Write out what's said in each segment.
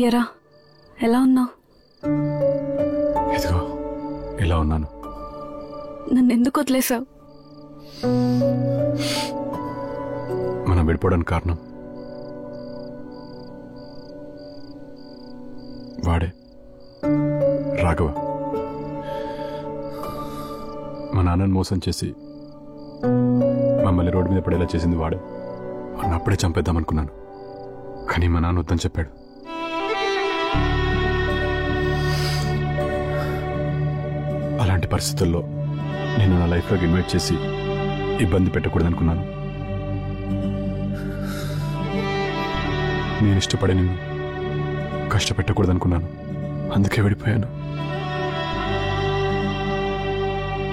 ఎరా ఎలా ఉన్నావు? ఇదిగో ఇలా ఉన్నాను. నన్ను ఎందుకు వదిలేసావు? మనం విడిపోవడానికి కారణం వాడే, రాఘవ. మా నాన్నని మోసం చేసి మమ్మల్ని రోడ్డు మీద పడేలా చేసింది వాడే. వాడిని అప్పుడే చంపేద్దామనుకున్నాను, కానీ మా నాన్న వద్దని చెప్పాడు. అలాంటి పరిస్థితుల్లో నేను నా లైఫ్లోకి ఇన్వైట్ చేసి ఇబ్బంది పెట్టకూడదనుకున్నాను. నేను ఇష్టపడే నిన్ను కష్టపెట్టకూడదనుకున్నాను, అందుకే విడిపోయాను.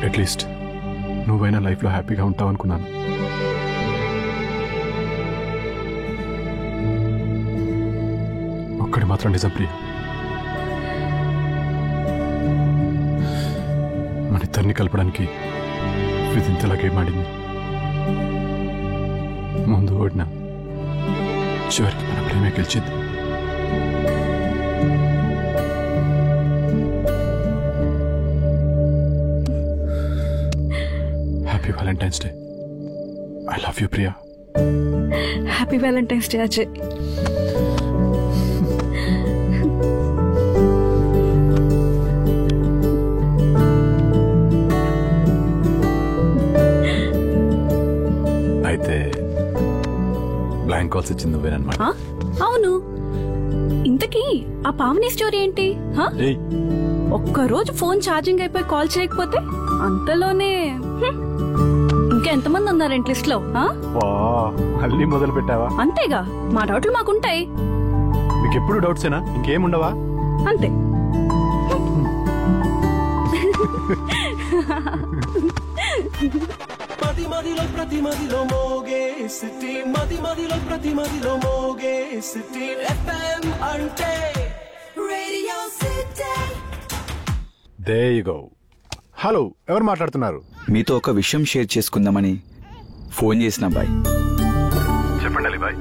అట్లీస్ట్ నువ్వైనా లైఫ్లో హ్యాపీగా ఉంటావు అనుకున్నాను. ఒక్కడి మాత్రం నిజం ప్రియ, మన ఇద్దరిని కలపడానికి విధింతలాగే మాడింది. ముందు ఓడినా చివరికి మన ప్రేమే గెలిచింది. Happy Valentine's day. I love you Priya. Happy Valentine's day Ajay. అయితే బ్లాంక్ కాల్స్ ఇచ్చింది నువ్వేనమాట? అవును. ఇంతకీ ఆ పావని స్టోరీ ఏంటి? ఒక్కరోజు ఫోన్ ఛార్జింగ్ అయిపోయి కాల్ చేయకపోతే అంతలోనే ఇంకా ఎంతమంది ఉన్నారేంటి లిస్ట్ లో? మళ్ళీ మొదలు పెట్టావా? అంతేగా, మా డౌట్లు మాకుంటాయి. మీకు ఎప్పుడు డౌట్సేనా? ఇంకేముండవా? అంతే. మదిలో ప్రతి మదిలో మోగే సిటీ, మదిలో ప్రతి మదిలో మోగే సిటీ FM అంటే radio city. There you go. Hello, ఎవరు మాట్లాడుతున్నారు? మీతో ఒక విషయం షేర్ చేసుకుందామని ఫోన్ చేసిన బాయ్. చెప్పండి అలీ బాయ్.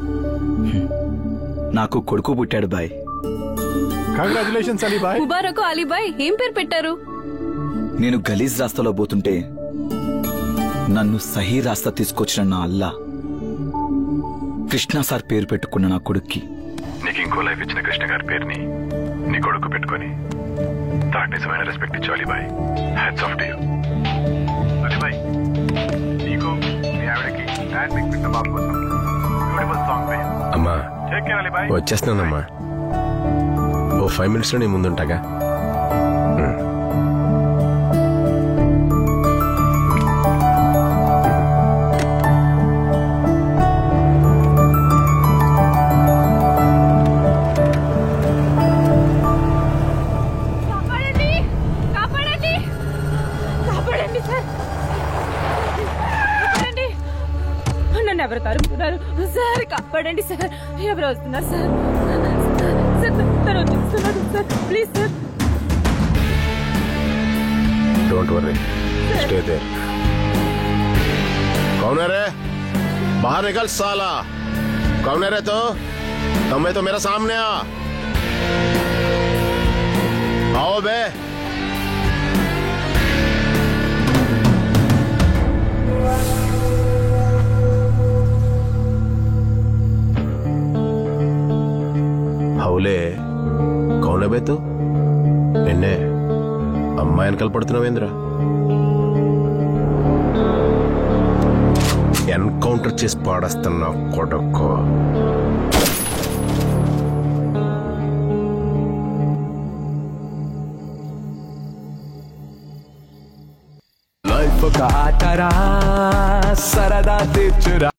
నాకు కొడుకు పుట్టాడు బాయ్. కంగ్రాచులేషన్స్ అలీ బాయ్. ముబారక్ అలీ బాయ్. ఏం పేరు పెట్టారు? నేను గలీజ్ రాస్తాలో పోతుంటే నన్ను సహీ రాస్తా తీసుకొచ్చిన నా అల్లా కృష్ణ సార్ పేరు పెట్టుకున్న నా కొడుక్కి నీకు ఇంకో లైఫ్ ఇచ్చిన కృష్ణ గారి పేరుని నీ కొడుకు పెట్టుకొని దాని నిజమైన రెస్పెక్ట్ ఇచ్చు అలీ బాయ్. Hats off to you Ali బాయ్. నీకు మీ ఆవిడకి డాడ్ మీకు పెట్టిన బాబు కోసం బ్యూటిఫుల్ సాంగ్ ప్లే. అమ్మా టేక్ కేర్ అలీ బాయ్. వచ్చేస్తున్నానమ్మా. ఓ 5 minutes లో నీ ముందుంటాగా. ఎవరు తరుముతున్నారు సార్? కాపాడండి సార్. ఎవరు వస్తున్నారు సార్? తను వచ్చేస్తున్నాడు sir. Please sir. Don't worry, stay there. कौन है रे? बाहर निकल साला. कौन है रे? तो तुम्हें तो मेरा सामने आओ बे. హౌలే, కౌన్ బే తు? నిన్నే అమ్మాయి వెనకాల పడుతున్నావేంద్రా? ఎన్కౌంటర్ చేసి పాడేస్తున్నా కొడుకు. లైఫ్ ఒక ఆటరా, సరదా తీర్చురా.